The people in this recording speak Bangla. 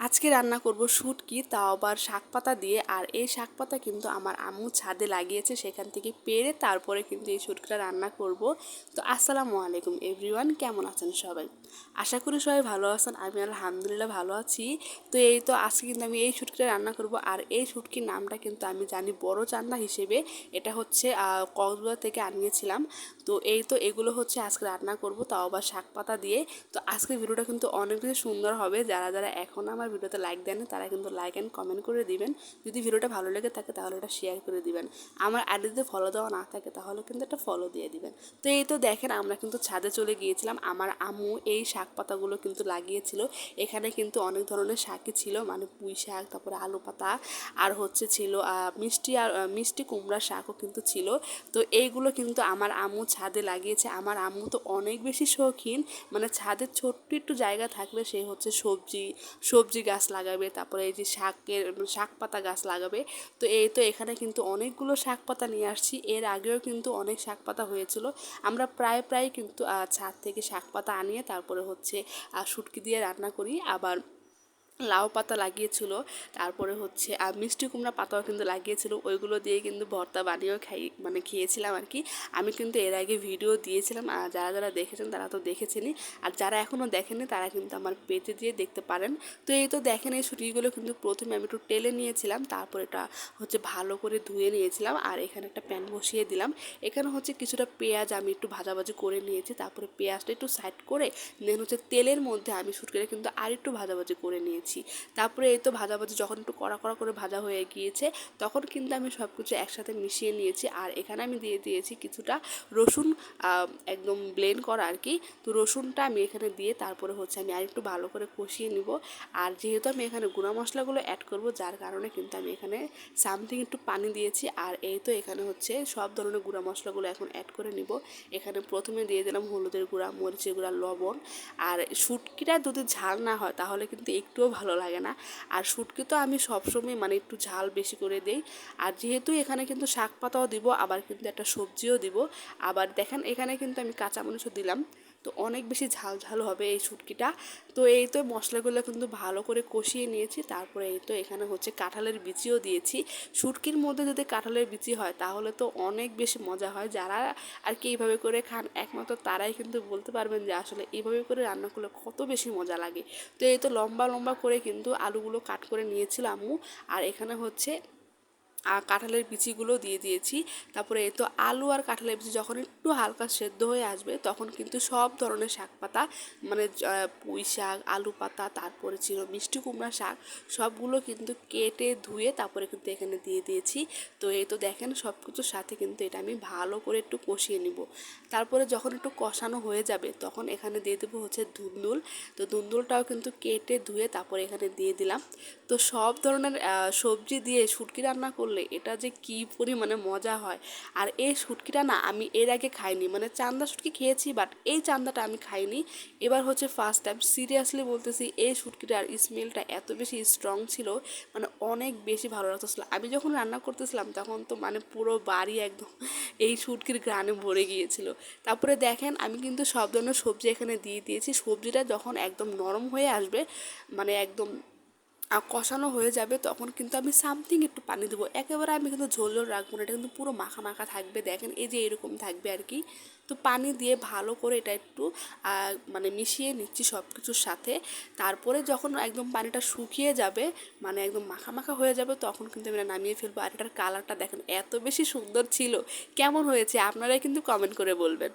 আজকে রান্না করব শুটকি, তাও আবার শাক পাতা দিয়ে। আর এই শাক পাতা কিন্তু আমার আম্মু ছাদে লাগিয়েছে, সেখান থেকে পেড়ে তারপরে কিন্তু এই শুটকিটা রান্না করব। তো আসসালামু আলাইকুম এভরিওয়ান, কেমন আছেন সবাই? আশা করি সবাই ভালো আছেন। আমি আলহামদুলিল্লাহ ভালো আছি। তো এই তো আজকে কিন্তু আমি এই শুটকিটা রান্না করব। আর এই শুটকির নামটা কিন্তু আমি জানি বড় চান্দা হিসেবে। এটা হচ্ছে কক্সবাজার থেকে আনিয়েছিলাম। তো এই তো এগুলো হচ্ছে আজকে রান্না করব, তাও আবার শাক পাতা দিয়ে। তো আজকের ভিডিওটা কিন্তু অনেক বেশি সুন্দর হবে। যারা যারা এখন আমার ভিডিওতে লাইক দেন তারা কিন্তু লাইক অ্যান্ড কমেন্ট করে দিবেন। যদি ভিডিওটা ভালো লেগে থাকে তাহলে এটা শেয়ার করে দিবেন। আমার আইডিতে ফলো দেওয়া না থাকে তাহলে কিন্তু একটা ফলো দিয়ে দিবেন। তো এই তো দেখেন আমরা কিন্তু ছাদে চলে গিয়েছিলাম। আমার আম্মু এই শাক পাতাগুলো কিন্তু লাগিয়েছিল। এখানে কিন্তু অনেক ধরনের শাকই ছিল, মানে পুঁই শাক, তারপরে আলু পাতা, আর হচ্ছে ছিল মিষ্টি কুমড়া শাকও কিন্তু ছিল। তো এইগুলো কিন্তু আমার আম্মু ছাদে লাগিয়েছে। আমার আম্মু তো অনেক বেশি শৌখিন, মানে ছাদে ছোট্ট একটু জায়গা থাকলে সে হচ্ছে সবজি গাছ লাগাবে, তারপরে এই যে শাক পাতা গাছ লাগাবে। তো এই তো এখানে কিন্তু অনেকগুলো শাক পাতা নিয়ে আসছি। এর আগেও কিন্তু অনেক শাক পাতা হয়েছিল। আমরা প্রায় কিন্তু ছাদ থেকে শাক পাতা আনিয়ে তারপরে হচ্ছে শুটকি দিয়ে রান্না করি। আবার লাউ পাতা লাগিয়েছিল, তারপরে হচ্ছে মিষ্টি কুমড়া পাতাও কিন্তু লাগিয়েছিল। ওইগুলো দিয়ে কিন্তু ভর্তা বানিয়েও খেয়েছিলাম আর কি। আমি কিন্তু এর আগে ভিডিও দিয়েছিলাম, আর যারা যারা দেখেছেন তারা তো দেখেছেনই, আর যারা এখনও দেখেনি তারা কিন্তু আমার পেজে দিয়ে দেখতে পারেন। তো এই তো দেখেন এই শুটকিগুলো কিন্তু প্রথমে আমি একটু টেলে নিয়েছিলাম, তারপর এটা হচ্ছে ভালো করে ধুয়ে নিয়েছিলাম। আর এখানে একটা প্যান বসিয়ে দিলাম। এখানে হচ্ছে কিছুটা পেঁয়াজ আমি একটু ভাজাভাজি করে নিয়েছি, তারপরে পেঁয়াজটা একটু সাইড করে দেন হচ্ছে তেলের মধ্যে আমি শুটকিটা কিন্তু আর একটু ভাজাভাজি করে নিয়েছি। তারপরে এই তো ভাজাভাজি যখন একটু কড়া কড়া করে ভাজা হয়ে গিয়েছে তখন কিন্তু আমি সব কিছু একসাথে মিশিয়ে নিয়েছি। আর এখানে আমি দিয়ে দিয়েছি কিছুটা রসুন, একদম ব্লেন্ড করা আর কি। তো রসুনটা আমি এখানে দিয়ে তারপরে হচ্ছে আমি আর একটু ভালো করে কষিয়ে নিব। আর যেহেতু আমি এখানে গুঁড়া মশলাগুলো অ্যাড করব, যার কারণে কিন্তু আমি এখানে সামথিং একটু পানি দিয়েছি। আর এই তো এখানে হচ্ছে সব ধরনের গুঁড়া মশলাগুলো এখন অ্যাড করে নিব। এখানে প্রথমে দিয়ে দিলাম হলুদের গুঁড়া, মরিচের গুঁড়া, লবণ। আর শুটকিটা যদি ঝাল না হয় তাহলে কিন্তু একটুও ভালো লাগে না। আর শুটকি তো আমি সবসময় মানে একটু ঝাল বেশি করে দেই। আর যেহেতু এখানে কিন্তু শাক পাতাও দিব, আবার কিন্তু একটা সবজিও দিব। আবার দেখেন এখানে কিন্তু আমি কাঁচামরিচও দিলাম। তো অনেক বেশি ঝাল ঝাল হবে এই শুটকিটা। তো এই তো মশলাগুলো কিন্তু ভালো করে কষিয়ে নিয়েছি। তারপরে এই তো এখানে হচ্ছে কাঁঠালের বিচিও দিয়েছি। শুটকির মধ্যে যদি কাঁঠালের বিচি হয় তাহলে তো অনেক বেশি মজা হয়। যারা আর কি এইভাবে করে খান একমাত্র তারাই কিন্তু বলতে পারবেন যে আসলে এইভাবে করে রান্না করলে কত বেশি মজা লাগে। তো এই তো লম্বা লম্বা করে কিন্তু আলুগুলো কাট করে নিয়েছিল আম্মু। আর এখানে হচ্ছে কাঁঠালের বিচিগুলো দিয়ে দিয়েছি। তারপরে এই তো আলু আর কাঁঠালের বিচি যখন একটু হালকা সেদ্ধ হয়ে আসবে তখন কিন্তু সব ধরনের শাক পাতা, মানে পুঁই শাক, আলু পাতা, তারপরে ছিল মিষ্টি কুমড়া শাক, সবগুলো কিন্তু কেটে ধুয়ে তারপরে কিন্তু এখানে দিয়ে দিয়েছি। তো এই তো দেখেন সব কিছুর সাথে কিন্তু এটা আমি ভালো করে একটু কষিয়ে নিব। তারপরে যখন একটু কষানো হয়ে যাবে তখন এখানে দিয়ে দেবো হচ্ছে ধুন্দুল। তো ধুন্দুলটাও কিন্তু কেটে ধুয়ে তারপরে এখানে দিয়ে দিলাম। তো সব ধরনের সবজি দিয়ে শুটকি রান্না করলে এটা যে কী পরিমাণে মজা হয়। আর এই শুটকিটা না আমি এর আগে খাইনি, মানে চান্দা শুটকি খেয়েছি বাট এই চান্দাটা আমি খাইনি। এবার হচ্ছে ফার্স্ট টাইম, সিরিয়াসলি বলতেছি। এই শুটকিটার স্মেলটা এত বেশি স্ট্রং ছিল, মানে অনেক বেশি ভালো লাগতেছিল। আমি যখন রান্না করতেছিলাম তখন তো মানে পুরো বাড়ি একদম এই শুটকির ঘ্রাণে ভরে গিয়েছিল। তারপরে দেখেন আমি কিন্তু সব ধরনের সবজি এখানে দিয়ে দিয়েছি। সবজিটা যখন একদম নরম হয়ে আসবে, মানে একদম কষানো হয়ে যাবে, তখন কিন্তু আমি সামথিং একটু পানি দেবো। একেবারে আমি কিন্তু ঝোল ঝোল রাখবো না, এটা কিন্তু পুরো মাখা মাখা থাকবে। দেখেন এই যে এরকম থাকবে আর কি। তো পানি দিয়ে ভালো করে এটা একটু মানে মিশিয়ে নিচ্ছি সব কিছুর সাথে। তারপরে যখন একদম পানিটা শুকিয়ে যাবে, মানে একদম মাখা মাখা হয়ে যাবে, তখন কিন্তু আমি এটা নামিয়ে ফেলবো। আর এটার কালারটা দেখেন এত বেশি সুন্দর ছিল। কেমন হয়েছে আপনারাই কিন্তু কমেন্ট করে বলবেন।